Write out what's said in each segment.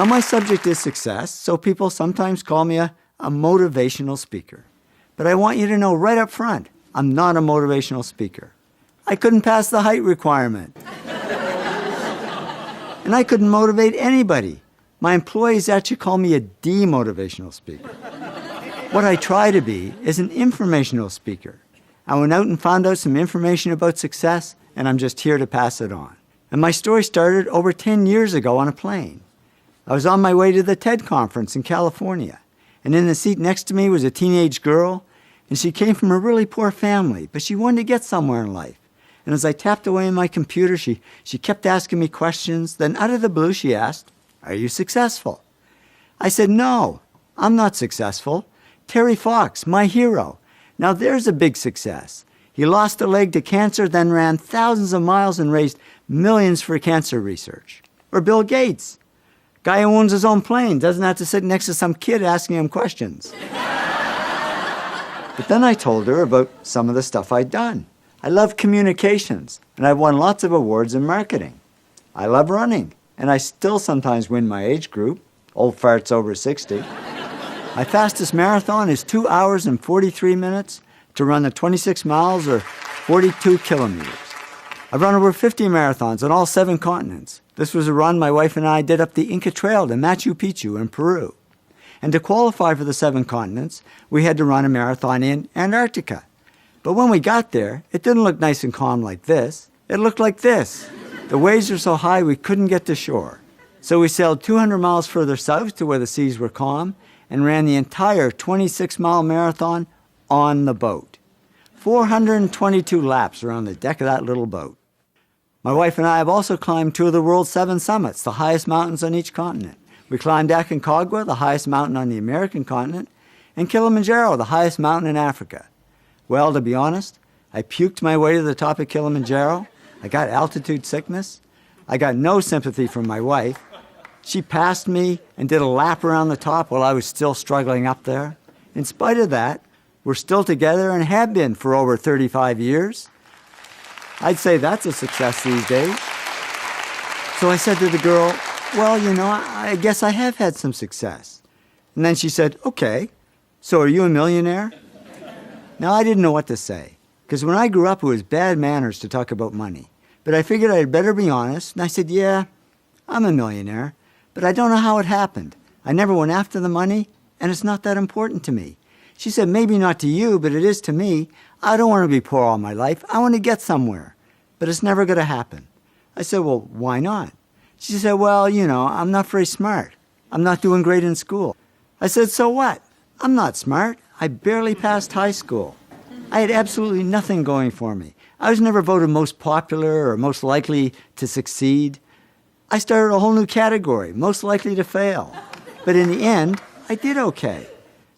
Now, my subject is success, so people sometimes call me a motivational speaker. But I want you to know right up front, I'm not a motivational speaker. I couldn't pass the height requirement. And I couldn't motivate anybody. My employees actually call me a demotivational speaker. What I try to be is an informational speaker. I went out and found out some information about success, and I'm just here to pass it on. And my story started over 10 years ago on a plane. I was on my way to the TED conference in California, and in the seat next to me was a teenage girl, and she came from a really poor family, but she wanted to get somewhere in life. And as I tapped away on my computer, she kept asking me questions. Then out of the blue, she asked, "Are you successful?" I said, "No, I'm not successful. Terry Fox, my hero. Now there's a big success. He lost a leg to cancer, then ran thousands of miles and raised millions for cancer research." Or Bill Gates, guy who owns his own plane, doesn't have to sit next to some kid asking him questions. But then I told her about some of the stuff I'd done. I love communications, and I've won lots of awards in marketing. I love running, and I still sometimes win my age group, old farts over 60. My fastest marathon is 2 hours and 43 minutes to run the 26 miles or 42 kilometers. I've run over 50 marathons on all 7 continents. This was a run my wife and I did up the Inca Trail to Machu Picchu in Peru. And to qualify for the 7 continents, we had to run a marathon in Antarctica. But when we got there, it didn't look nice and calm like this. It looked like this. The waves were so high we couldn't get to shore. So we sailed 200 miles further south to where the seas were calm and ran the entire 26-mile marathon on the boat. 422 laps around the deck of that little boat. My wife and I have also climbed 2 of the world's 7 summits, the highest mountains on each continent. We climbed Aconcagua, the highest mountain on the American continent, and Kilimanjaro, the highest mountain in Africa. Well, to be honest, I puked my way to the top of Kilimanjaro. I got altitude sickness. I got no sympathy from my wife. She passed me and did a lap around the top while I was still struggling up there. In spite of that, we're still together and have been for over 35 years. I'd say that's a success these days. So I said to the girl, "Well, I guess I have had some success." And then she said, "Okay, so are you a millionaire?" Now, I didn't know what to say, because when I grew up, it was bad manners to talk about money. But I figured I'd better be honest, and I said, "Yeah, I'm a millionaire, but I don't know how it happened. I never went after the money, and it's not that important to me." She said, "Maybe not to you, but it is to me. I don't want to be poor all my life. I want to get somewhere, but it's never going to happen." I said, "Well, why not?" She said, "Well, I'm not very smart. I'm not doing great in school." I said, "So what? I'm not smart. I barely passed high school. I had absolutely nothing going for me. I was never voted most popular or most likely to succeed. I started a whole new category, most likely to fail. But in the end, I did okay.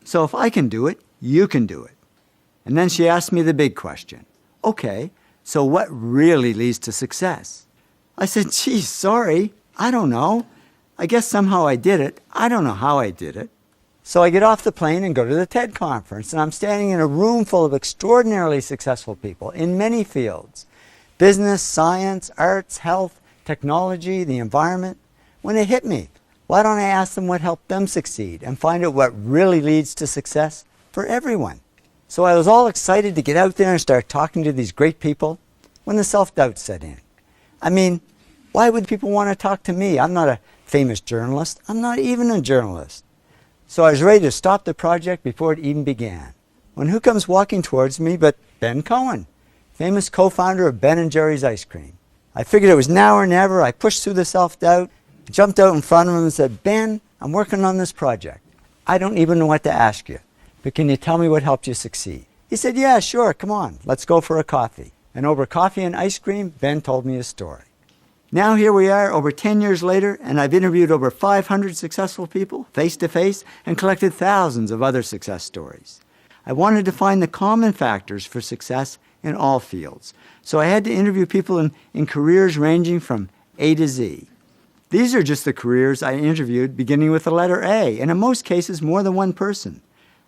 So if I can do it, you can do it." And then she asked me the big question. "Okay, so what really leads to success?" I said, "Geez, sorry, I don't know. I guess somehow I did it. I don't know how I did it." So I get off the plane and go to the TED conference, and I'm standing in a room full of extraordinarily successful people in many fields: business, science, arts, health, technology, the environment. When it hit me, why don't I ask them what helped them succeed and find out what really leads to success for everyone? So I was all excited to get out there and start talking to these great people when the self-doubt set in. I mean, why would people want to talk to me? I'm not a famous journalist. I'm not even a journalist. So I was ready to stop the project before it even began. When who comes walking towards me but Ben Cohen, famous co-founder of Ben & Jerry's Ice Cream. I figured it was now or never. I pushed through the self-doubt, jumped out in front of him and said, "Ben, I'm working on this project. I don't even know what to ask you, but can you tell me what helped you succeed?" He said, "Yeah, sure, come on, let's go for a coffee." And over coffee and ice cream, Ben told me his story. Now here we are over 10 years later, and I've interviewed over 500 successful people face-to-face and collected thousands of other success stories. I wanted to find the common factors for success in all fields, so I had to interview people in careers ranging from A to Z. These are just the careers I interviewed beginning with the letter A, and in most cases more than one person.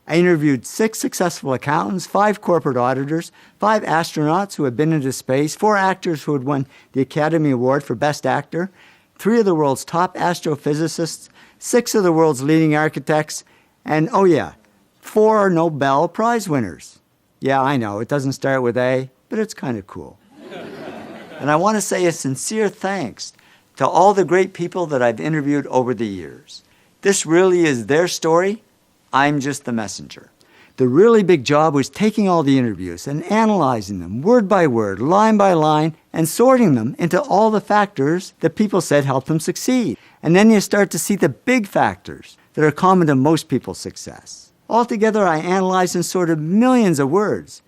I interviewed 6 successful accountants, 5 corporate auditors, 5 astronauts who had been into space, 4 actors who had won the Academy Award for Best Actor, 3 of the world's top astrophysicists, 6 of the world's leading architects, and, oh yeah, 4 Nobel Prize winners. Yeah, I know, it doesn't start with A, but it's kind of cool. And I want to say a sincere thanks to all the great people that I've interviewed over the years. This really is their story. I'm just the messenger. The really big job was taking all the interviews and analyzing them word by word, line by line, and sorting them into all the factors that people said helped them succeed. And then you start to see the big factors that are common to most people's success. Altogether, I analyzed and sorted millions of words.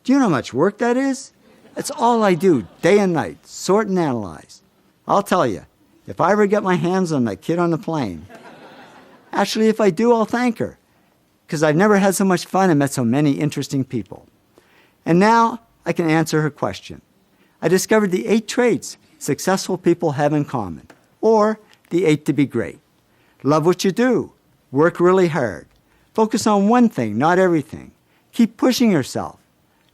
Do you know how much work that is? That's all I do, day and night, sort and analyze. I'll tell you, if I ever get my hands on that kid on the plane, actually, if I do, I'll thank her, because I've never had so much fun and met so many interesting people. And now I can answer her question. I discovered the 8 traits successful people have in common, or the 8 to be great. Love what you do. Work really hard. Focus on one thing, not everything. Keep pushing yourself.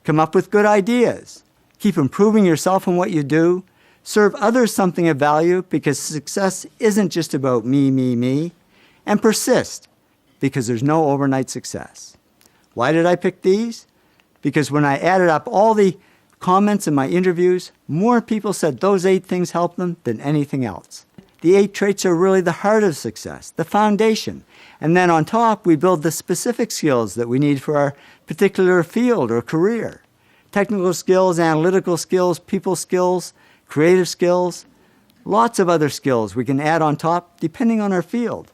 Come up with good ideas. Keep improving yourself in what you do. Serve others something of value, because success isn't just about me, me, me. And persist, because there's no overnight success. Why did I pick these? Because when I added up all the comments in my interviews, more people said those 8 things helped them than anything else. The 8 traits are really the heart of success, the foundation. And then on top, we build the specific skills that we need for our particular field or career. Technical skills, analytical skills, people skills, creative skills, lots of other skills we can add on top depending on our field.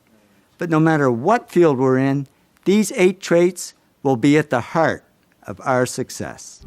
But no matter what field we're in, these 8 traits will be at the heart of our success.